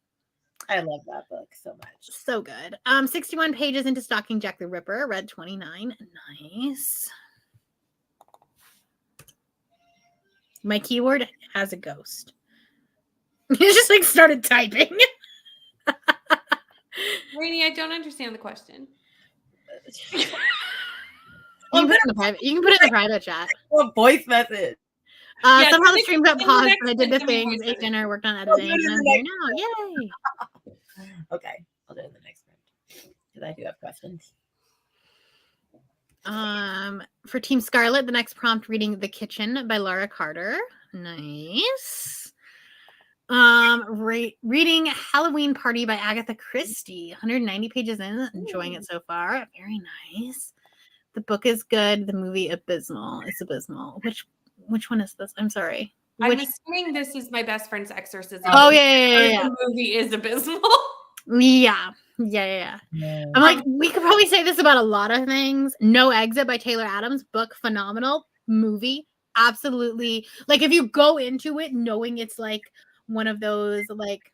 I love that book so much. So good. 61 pages into Stalking Jack the Ripper. Read 29. Nice. My keyword has a ghost. You just like started typing. Rainey, I don't understand the question. You can put it in the private chat. A voice message. Somehow the stream got paused, but I did the things, ate dinner, worked on editing, and I'm here now. Yay! Okay, I'll do it in the next one because I do have questions. For Team Scarlet, the next prompt reading The Kitchen by Laura Carter. Nice. Reading Halloween Party by Agatha Christie. 190 pages in, enjoying it so far. Very nice. The book is good. The movie abysmal. It's abysmal. Which one is this? I'm sorry. I'm assuming this is My Best Friend's Exorcism. Oh yeah. The movie is abysmal. Yeah. I'm like, we could probably say this about a lot of things. No Exit by Taylor Adams. Book phenomenal. Movie absolutely. Like if you go into it knowing it's like one of those like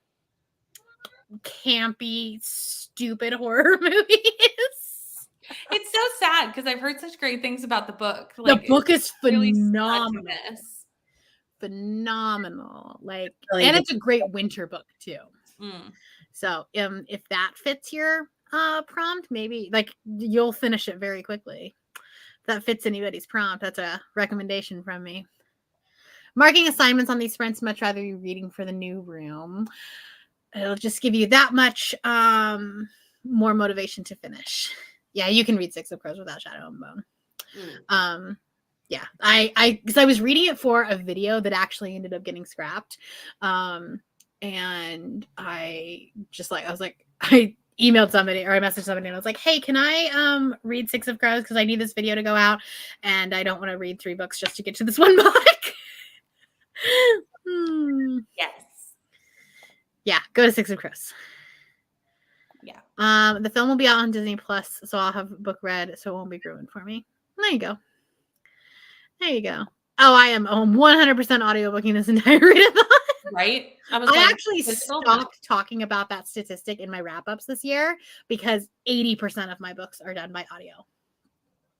campy, stupid horror movies. It's so sad because I've heard such great things about the book. Like, the book is really phenomenal. Phenomenal. Like, Really and good. it's a great winter book too. So if that fits your prompt, maybe like you'll finish it very quickly. If that fits anybody's prompt, that's a recommendation from me. Marking assignments on these sprints, much rather be reading for the new room. It'll just give you that much more motivation to finish. Yeah, you can read Six of Crows without Shadow and Bone. Yeah, because I was reading it for a video that actually ended up getting scrapped. And I emailed somebody or I messaged somebody and I was like, hey, can I read Six of Crows? Because I need this video to go out and I don't want to read 3 books just to get to this one book. Yes. Yeah, go to Six of Crows. Yeah. The film will be out on Disney Plus, so I'll have the book read, so it won't be ruined for me. There you go. Oh, I am 100% audiobooking this entire readathon. Right? I actually stopped talking about that statistic in my wrap-ups this year because 80% of my books are done by audio.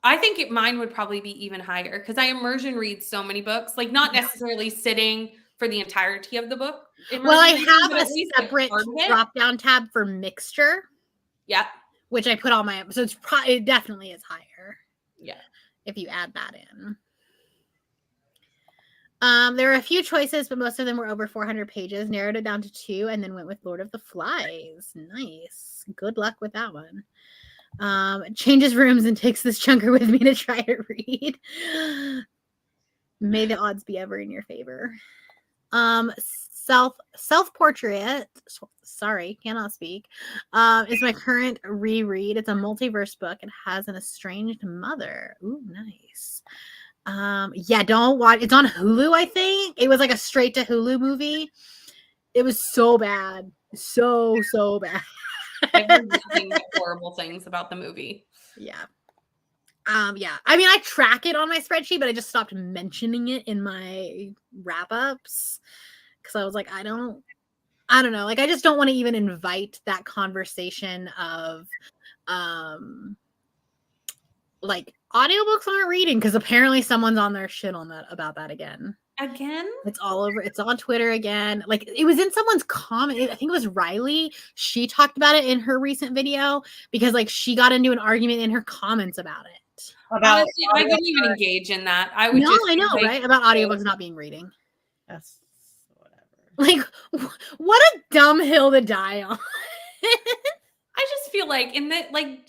I think mine would probably be even higher because I immersion read so many books, like not necessarily sitting for the entirety of the book. Well, I have a separate drop-down tab for mixture. Yeah. Which I put all my, so it definitely is higher. Yeah. If you add that in. There were a few choices, but most of them were over 400 pages. Narrowed it down to 2 and then went with Lord of the Flies. Nice. Good luck with that one. Changes rooms and takes this chunker with me to try to read. May the odds be ever in your favor. Self-Portrait, sorry, cannot speak, is my current reread. It's a multiverse book. It has an estranged mother. Ooh, nice. Yeah, don't watch. It's on Hulu, I think. It was like a straight to Hulu movie. It was so bad. So bad. I've heard nothing but horrible things about the movie. Yeah. Yeah. I mean, I track it on my spreadsheet, but I just stopped mentioning it in my wrap-ups because I was like, I don't know. Like, I just don't want to even invite that conversation of like audiobooks aren't reading because apparently someone's on their shit on that about that again. It's all over. It's on Twitter again. Like, it was in someone's comment. I think it was Riley. She talked about it in her recent video because like she got into an argument in her comments about it. Honestly, I wouldn't even engage in that. I would I know, like, right? About audiobooks not being reading. That's whatever. Like, what a dumb hill to die on. I just feel like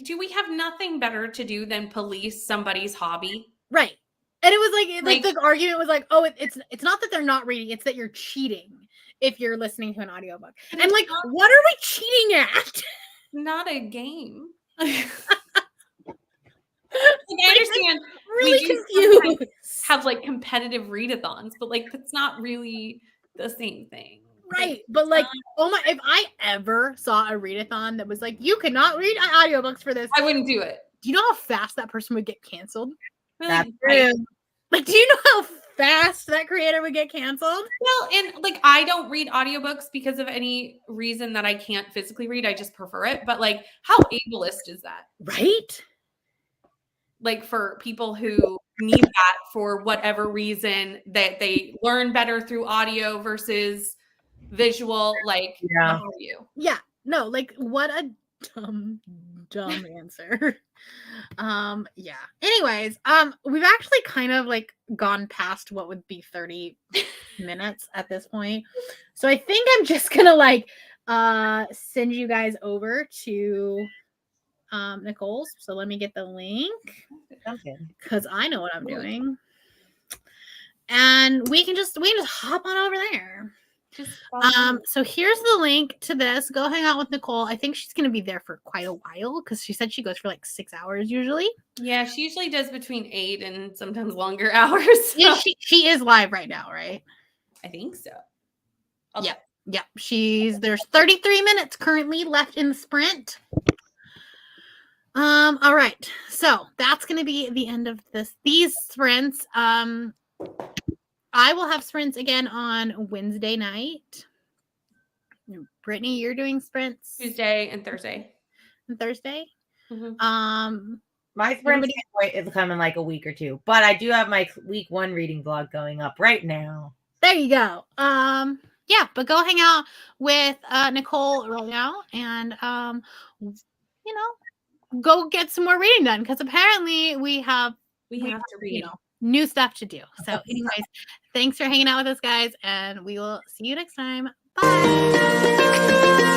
do we have nothing better to do than police somebody's hobby? Right. And it was like the argument was like, oh, it's not that they're not reading, it's that you're cheating if you're listening to an audiobook. And like, what are we cheating at? Not a game. Like, I understand. Really confused. Have like competitive readathons, but like that's not really the same thing. Right. But like, oh my, if I ever saw a readathon that was like, you cannot read audiobooks for this, I wouldn't do it. Do you know how fast that person would get canceled? Really? Like, do you know how fast that creator would get canceled? Well, and like, I don't read audiobooks because of any reason that I can't physically read. I just prefer it. But like, how ableist is that? Right? Like, for people who need that for whatever reason, that they learn better through audio versus visual. Like, yeah. how are you? Yeah. No, like, what a dumb answer. Yeah. Anyways, we've actually kind of like gone past what would be 30 minutes at this point. So I think I'm just gonna like send you guys over to Nicole's. So let me get the link because I know what I'm doing. And we can just hop on over there. Just follow me. So here's the link to this. Go hang out with Nicole. I think she's the link to this. Go hang out with Nicole. I think she's gonna be there for quite a while because she said she goes for like 6 hours usually. Yeah, she usually does between 8 and sometimes longer hours. So. Yeah, she is live right now, right? I think so. Okay. Yeah. There's 33 minutes currently left in the sprint. All right. So that's gonna be the end of these sprints. I will have sprints again on Wednesday night. Brittany, you're doing sprints Tuesday and Thursday. and Thursday. Mm-hmm. My sprint is coming like a week or two, but I do have my week 1 reading vlog going up right now. There you go. Yeah, but go hang out with Nicole right now, and go get some more reading done because apparently we have to read. New stuff to do. So, anyways, thanks for hanging out with us, guys, and we will see you next time. Bye.